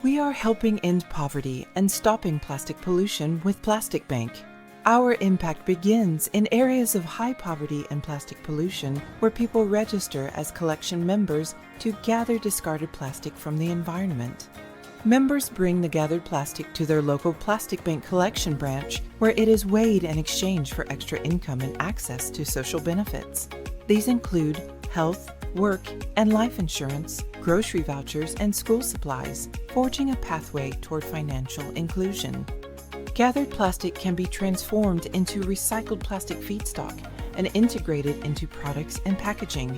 We are helping end poverty and stopping plastic pollution with Plastic Bank. Our impact begins in areas of high poverty and plastic pollution where people register as collection members to gather discarded plastic from the environment. Members bring the gathered plastic to their local Plastic Bank collection branch where it is weighed in exchange for extra income and access to social benefits. These include health, work, and life insurance, grocery vouchers, and school supplies, forging a pathway toward financial inclusion. Gathered plastic can be transformed into recycled plastic feedstock and integrated into products and packaging.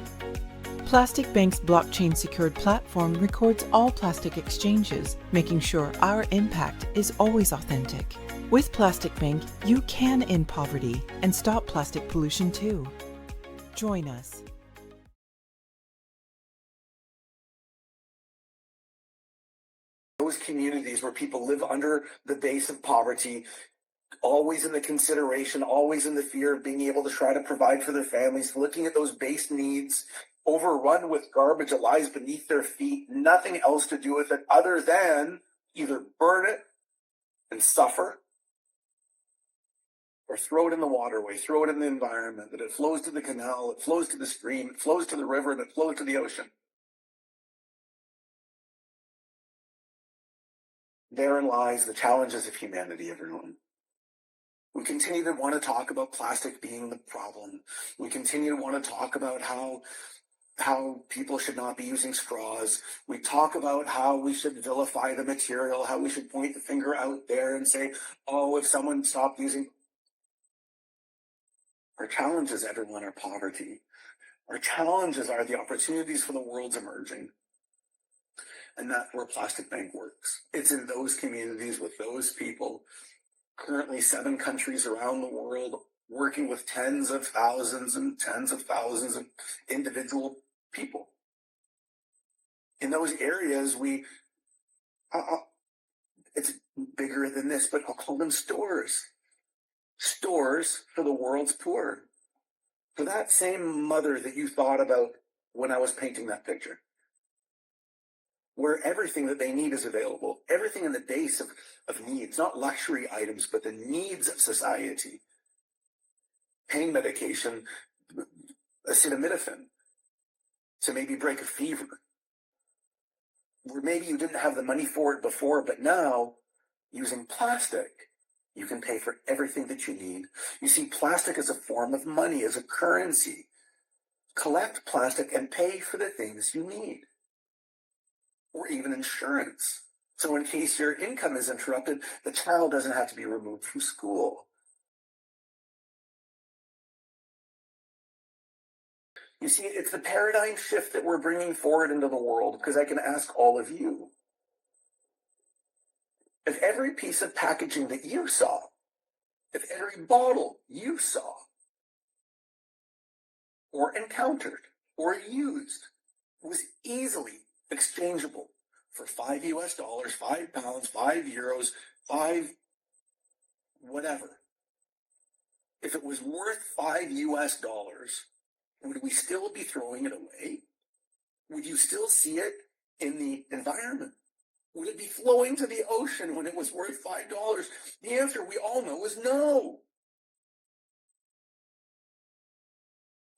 Plastic Bank's blockchain-secured platform records all plastic exchanges, making sure our impact is always authentic. With Plastic Bank, you can end poverty and stop plastic pollution too. Join us. Those communities where people live under the base of poverty, always in the consideration, always in the fear of being able to try to provide for their families, looking at those base needs, overrun with garbage that lies beneath their feet, nothing else to do with it other than either burn it and suffer, or throw it in the waterway, throw it in the environment, that it flows to the canal, it flows to the stream, it flows to the river, and it flows to the ocean. Therein lies the challenges of humanity, everyone. We continue to want to talk about plastic being the problem. We continue to want to talk about how people should not be using straws. We talk about how we should vilify the material, how we should point the finger out there and say, oh, if someone stopped using. Our challenges, everyone, are poverty. Our challenges are the opportunities for the world's emerging. And that's where Plastic Bank works. It's in those communities with those people, currently 7 countries around the world, working with tens of thousands of individual people. In those areas, it's bigger than this, but I'll call them stores. Stores for the world's poor. For that same mother that you thought about when I was painting that picture. Where everything that they need is available, everything in the base of needs, not luxury items, but the needs of society. Pain medication, acetaminophen, to maybe break a fever. Where maybe you didn't have the money for it before, but now, using plastic, you can pay for everything that you need. You see plastic as a form of money, as a currency. Collect plastic and pay for the things you need. Or even insurance. So in case your income is interrupted, the child doesn't have to be removed from school. You see, it's the paradigm shift that we're bringing forward into the world, because I can ask all of you. If every piece of packaging that you saw, if every bottle you saw, or encountered, or used, was easily exchangeable for $5 US, £5, €5, 5 whatever. If it was worth $5 US, would we still be throwing it away? Would you still see it in the environment? Would it be flowing to the ocean when it was worth $5? The answer we all know is no.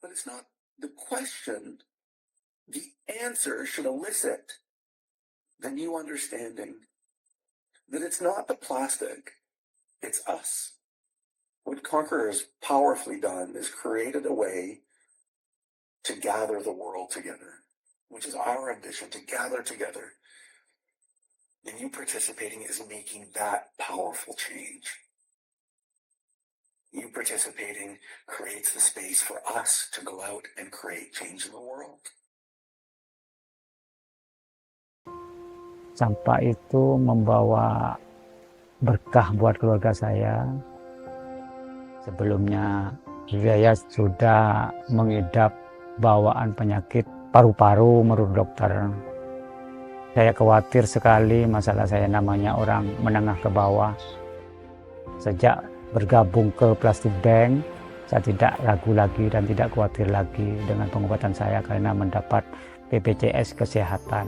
But it's not the question. The answer should elicit the new understanding that it's not the plastic, it's us. What Conqueror has powerfully done is created a way to gather the world together, which is our ambition, to gather together. And you participating is making that powerful change. You participating creates the space for us to go out and create change in the world. Sampah itu membawa berkah buat keluarga saya. Sebelumnya saya sudah mengidap bawaan penyakit paru-paru menurut dokter. Saya khawatir sekali masalah saya, namanya orang menengah ke bawah. Sejak bergabung ke Plastic Bank, saya tidak ragu lagi dan tidak khawatir lagi dengan pengobatan saya karena mendapat BPJS Kesehatan.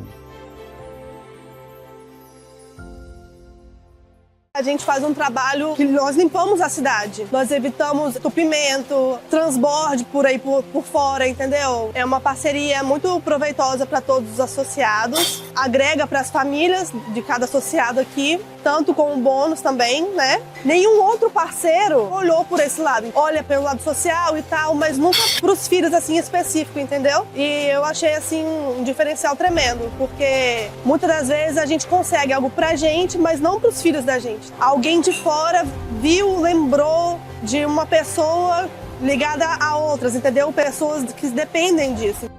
A gente faz um trabalho que nós limpamos a cidade. Nós evitamos entupimento, transborde por aí por fora, entendeu? É uma parceria muito proveitosa para todos os associados. Agrega para as famílias de cada associado aqui, tanto com o bônus também, né? Nenhum outro parceiro olhou por esse lado. Olha pelo lado social e tal, mas nunca para os filhos assim específico, entendeu? E eu achei assim um diferencial tremendo, porque muitas das vezes a gente consegue algo pra gente, mas não para os filhos da gente. Alguém de fora viu, lembrou de uma pessoa ligada a outras, entendeu? Pessoas que dependem disso.